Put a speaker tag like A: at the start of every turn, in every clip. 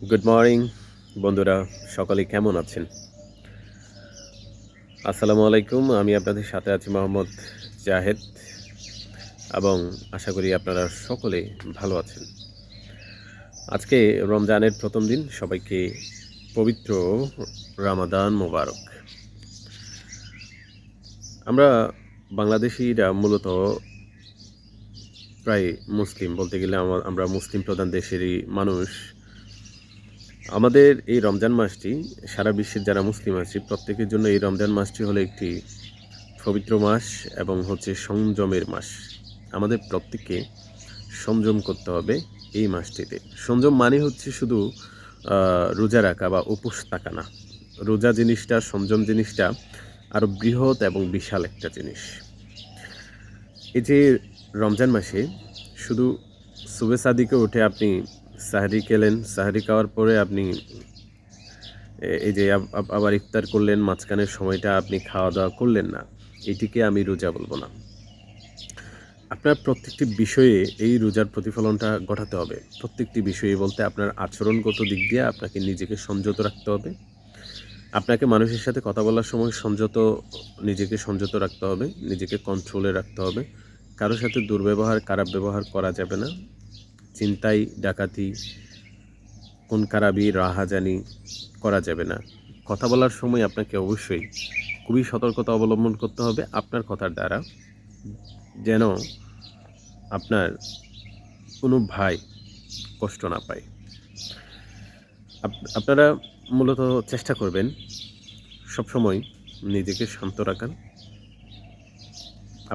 A: Good morning বন্ধুরা, সকলে কেমন আছেন? আসসালামু আলাইকুম। আমি আপনাদের সাথে আছি মোহাম্মদ জাহেদ এবং আশা করি আপনারা সকলে ভালো আছেন। আজকে রমজানের প্রথম দিন, সবাইকে পবিত্র রমাদান মোবারক। আমরা বাংলাদেশিরা মূলত প্রায় মুসলিম, বলতে গেলে আমরা মুসলিম প্রধান দেশেরই মানুষ। আমাদের এই রমজান মাসটি সারা বিশ্বের যারা মুসলিম আছি প্রত্যেকের জন্য এই রমজান মাসটি হলো একটি পবিত্র মাস এবং হচ্ছে সংযমের মাস। আমাদের প্রত্যেককে সংযম করতে হবে এই মাসটিতে। সংযম মানে হচ্ছে শুধু রোজা রাখা বা উপোস থাকা না। রোজা জিনিসটা, সংযম জিনিসটা আরও বৃহৎ এবং বিশাল একটা জিনিস। এই যে রমজান মাসে শুধু সুবে সাদিকে উঠে আপনি সাহরি খেলেন, সাহরি খাওয়ার পরে আপনি এই যে আবার ইফতার করলেন, মাঝখানের সময়টা আপনি খাওয়া দাওয়া করলেন না, এটিকে আমি রোজা বলবো না। আপনার প্রত্যেকটি বিষয়ে এই রোজার প্রতিফলনটা ঘটাতে হবে। প্রত্যেকটি বিষয়ে বলতে আপনার আচরণগত দিক দিয়ে আপনাকে নিজেকে সংযত রাখতে হবে। আপনাকে মানুষের সাথে কথা বলার সময় নিজেকে সংযত রাখতে হবে, নিজেকে কন্ট্রোলে রাখতে হবে। কারোর সাথে দুর্ব্যবহার, খারাপ ব্যবহার করা যাবে না। ছিনতাই, ডাকাতি, খুন খারাপি, রাহাজানি করা যাবে না। কথা বলার সময় আপনাকে অবশ্যই খুবই সতর্কতা অবলম্বন করতে হবে আপনার কথার দ্বারা, যেন আপনার কোনো ভাই কষ্ট না পায়। আপনারা মূলত চেষ্টা করবেন সবসময় নিজেকে শান্ত রাখার।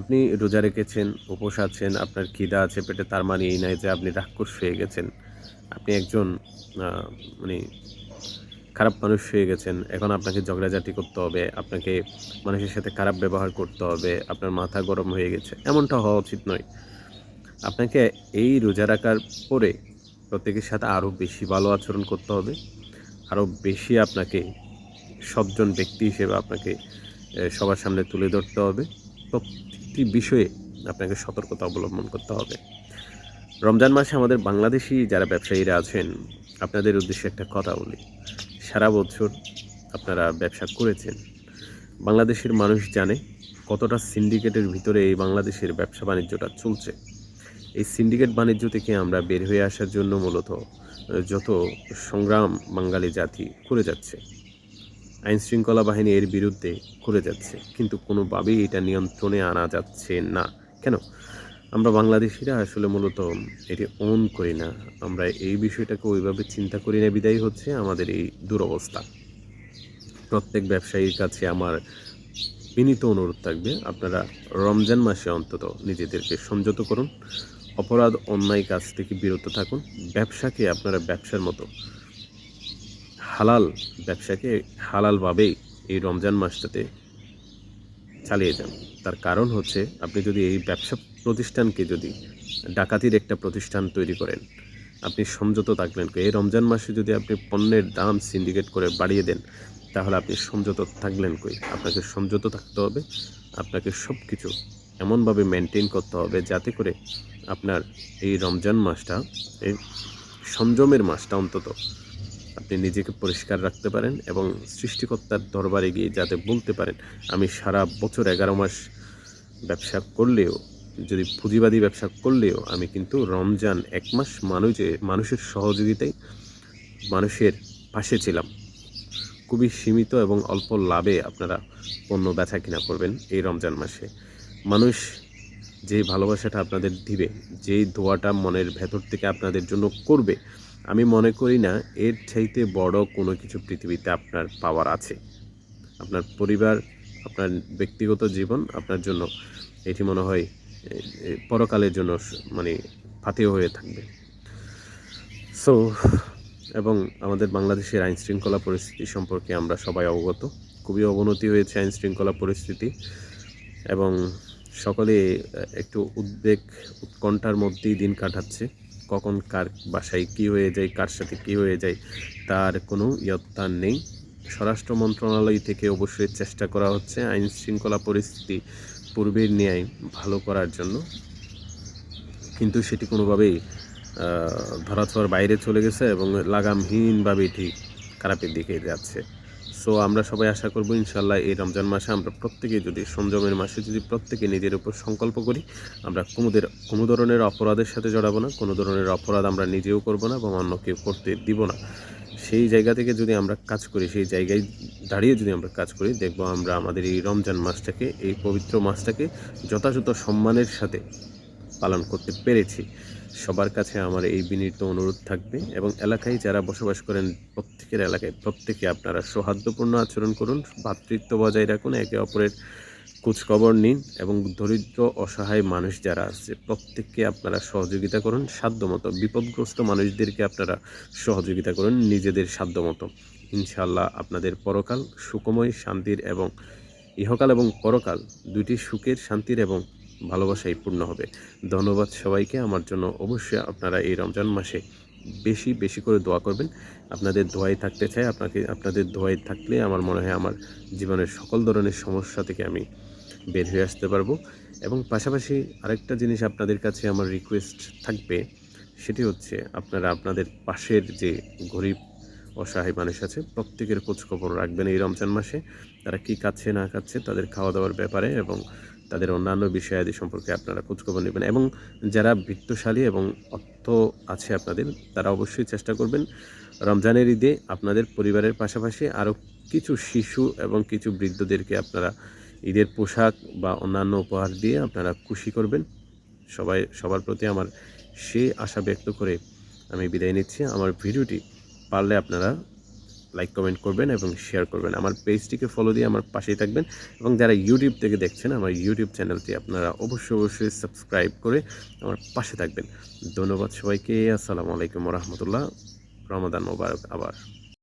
A: আপনি রোজা রেখেছেন, উপোস আছেন, আপনার খিদা আছে পেটে, তার মানে এই নয় যে আপনি রাক্ষস হয়ে গেছেন, আপনি একজন মানে খারাপ মানুষ হয়ে গেছেন। এখন আপনাকে ঝগড়াঝাটি করতে হবে, আপনাকে মানুষের সাথে খারাপ ব্যবহার করতে হবে, আপনার মাথা গরম হয়ে গেছে, এমনটা হওয়া উচিত নয়। আপনাকে এই রোজা রাখার পরে প্রত্যেকের সাথে আরও বেশি ভালো আচরণ করতে হবে, আরও বেশি আপনাকে সজ্জন ব্যক্তি হিসেবে আপনাকে সবার সামনে তুলে ধরতে হবে। প্রত্যেকটি বিষয়ে আপনাকে সতর্কতা অবলম্বন করতে হবে। রমজান মাসে আমাদের বাংলাদেশি যারা ব্যবসায়ীরা আছেন, আপনাদের উদ্দেশ্যে একটা কথা বলি। সারা বছর আপনারা ব্যবসা করেছেন, বাংলাদেশের মানুষ জানে কতটা সিন্ডিকেটের ভিতরে এই বাংলাদেশের ব্যবসা বাণিজ্যটা চলছে। এই সিন্ডিকেট বাণিজ্য থেকে আমরা বের হয়ে আসার জন্য মূলত যত সংগ্রাম বাঙালি জাতি করে যাচ্ছে, আইন শৃঙ্খলা বাহিনী এর বিরুদ্ধে করে যাচ্ছে, কিন্তু কোনোভাবেই এটা নিয়ন্ত্রণে আনা যাচ্ছে না। কেন? আমরা বাংলাদেশিরা আসলে মূলত এটি অন করি না। আমরা এই বিষয়টাকে ওইভাবে চিন্তা করি না, বিদায়ী হচ্ছে আমাদের এই দুরবস্থা। প্রত্যেক ব্যবসায়ীর কাছে আমার বিনীত অনুরোধ থাকবে, আপনারা রমজান মাসে অন্তত নিজেদেরকে সংযত করুন, অপরাধ অন্যায় কাজ থেকে বিরত থাকুন। ব্যবসাকে আপনারা ব্যবসার মতো ব্যবসাকে হালালভাবেই এই রমজান মাসটাতে চালিয়ে যান। তার কারণ হচ্ছে, আপনি যদি এই ব্যবসা প্রতিষ্ঠানকে যদি ডাকাতির একটা প্রতিষ্ঠান তৈরি করেন, আপনি সংযত থাকলেন কই? এই রমজান মাসে যদি আপনি পণ্যের দাম সিন্ডিকেট করে বাড়িয়ে দেন, তাহলে আপনি সংযত থাকলেন কই? আপনাকে সংযত থাকতে হবে। আপনাকে সব কিছু এমনভাবে মেনটেন করতে হবে যাতে করে আপনার এই রমজান মাসটা, এই সংযমের মাসটা অন্তত আপনি নিজেকে পরিষ্কার রাখতে পারেন এবং সৃষ্টিকর্তার দরবারে গিয়ে যাতে বলতে পারেন, আমি সারা বছর 11 মাস ব্যবসা করলেও, যদি পুঁজিবাদী ব্যবসা করলেও, আমি কিন্তু রমজান 1 মাস মানুষের সহযোগিতায় মানুষের পাশে ছিলাম। খুবই সীমিত এবং অল্প লাভে আপনারা পণ্য বেচা কিনা করবেন এই রমজান মাসে। মানুষ যেই ভালোবাসাটা আপনাদের দিবে, যেই দোয়াটা মনের ভেতর থেকে আপনাদের জন্য করবে, আমি মনে করি না এর চাইতে বড় কোনো কিছু পৃথিবীতে আপনার পাওয়ার আছে। আপনার পরিবার, আপনার ব্যক্তিগত জীবন আপনার জন্য এটি মনে হয় পরকালের জন্য মানে পাথেয় হয়ে থাকবে। সো, এবং আমাদের বাংলাদেশের আইন শৃঙ্খলা পরিস্থিতি সম্পর্কে আমরা সবাই অবগত। খুবই অবনতি হয়েছে আইন শৃঙ্খলা পরিস্থিতি, এবং সকলে একটু উদ্বেগ, উৎকণ্ঠার মধ্যেই দিন কাটাচ্ছে। কখন কার বাসায় কী হয়ে যায়, কার সাথে কী হয়ে যায়, তার কোনো ইয়ত্তা নেই। স্বরাষ্ট্র মন্ত্রণালয় থেকে অবশ্যই চেষ্টা করা হচ্ছে আইন শৃঙ্খলা পরিস্থিতি পূর্বের ন্যায় ভালো করার জন্য, কিন্তু সেটি কোনোভাবেই ধরাছোঁয়ার বাইরে চলে গেছে এবং লাগামহীনভাবে এটি খারাপের দিকে যাচ্ছে। সো আমরা সবাই আশা করব ইনশাআল্লাহ এই রমজান মাসে আমরা প্রত্যেকেই যদি সংযমের মাসে যদি প্রত্যেকে নিজের উপর সংকল্প করি, আমরা কোনো ধরনের অপরাধের সাথে জড়াবো না, কোনো ধরনের অপরাধ আমরা নিজেও করব না এবং অন্য কেউ করতে দিব না। সেই জায়গা থেকে যদি আমরা কাজ করি, সেই জায়গায় দাঁড়িয়ে যদি আমরা কাজ করি, দেখব আমরা আমাদের এই রমজান মাসটাকে, এই পবিত্র মাসটাকে যথাযথ সম্মানের সাথে পালন করতে পেরেছি। সবার কাছে আমার এই বিনীত অনুরোধ থাকবে এবং এলাকায় যারা বসবাস করেন প্রত্যেকের এলাকায় প্রত্যেকে আপনারা সৌহার্দ্যপূর্ণ আচরণ করুন, ভ্রাতৃত্ব বজায় রাখুন, একে অপরের খোঁজখবর নিন এবং দরিদ্র অসহায় মানুষ যারা আছে প্রত্যেককে আপনারা সহযোগিতা করুন সাধ্যমতো। বিপদগ্রস্ত মানুষদেরকে আপনারা সহযোগিতা করুন নিজেদের সাধ্যমতো। ইনশাআল্লাহ আপনাদের পরকাল সুখময়, শান্তির এবং ইহকাল এবং পরকাল দুইটি সুখের, শান্তির এবং ভালোবাসায় পূর্ণ হবে। ধন্যবাদ সবাইকে। আমার জন্য অবশ্যই আপনারা এই রমজান মাসে বেশি বেশি করে দোয়া করবেন। আপনাদের দোয়াই থাকতে চাই। আপনাদের দোয়াই থাকলে আমার মনে হয় আমার জীবনের সকল ধরনের সমস্যা থেকে আমি বের হয়ে আসতে পারবো। এবং পাশাপাশি আরেকটা জিনিস আপনাদের কাছে আমার রিকোয়েস্ট থাকবে, সেটি হচ্ছে আপনারা আপনাদের পাশের যে গরিব অসহায় মানুষ আছে প্রত্যেকের খোঁজখবর রাখবেন এই রমজান মাসে। তারা কী খাচ্ছে না খাচ্ছে, তাদের খাওয়া দাওয়ার ব্যাপারে এবং তাদের অন্যান্য বিষয়াদি সম্পর্কে আপনারা খোঁজখবর নেবেন। এবং যারা বিত্তশালী এবং অর্থ আছে আপনাদের, তারা অবশ্যই চেষ্টা করবেন রমজানের ঈদে আপনাদের পরিবারের পাশাপাশি আরও কিছু শিশু এবং কিছু বৃদ্ধদেরকে আপনারা ঈদের পোশাক বা অন্যান্য উপহার দিয়ে আপনারা খুশি করবেন। সবার প্রতি আমার সেই আশা ব্যক্ত করে আমি বিদায় নিচ্ছি। আমার ভিডিওটি পারলে আপনারা লাইক কমেন্ট করবেন এবং শেয়ার করবেন। আমার পেজটিকে ফলো দিয়ে আমার পাশেই থাকবেন এবং যারা ইউটিউব থেকে দেখছেন আমার ইউটিউব চ্যানেলটি আপনারা অবশ্যই সাবস্ক্রাইব করে আমার পাশে থাকবেন। ধন্যবাদ সবাইকে। আসসালামু আলাইকুম ওয়া রাহমাতুল্লাহ। রমাদান মোবারক আবার।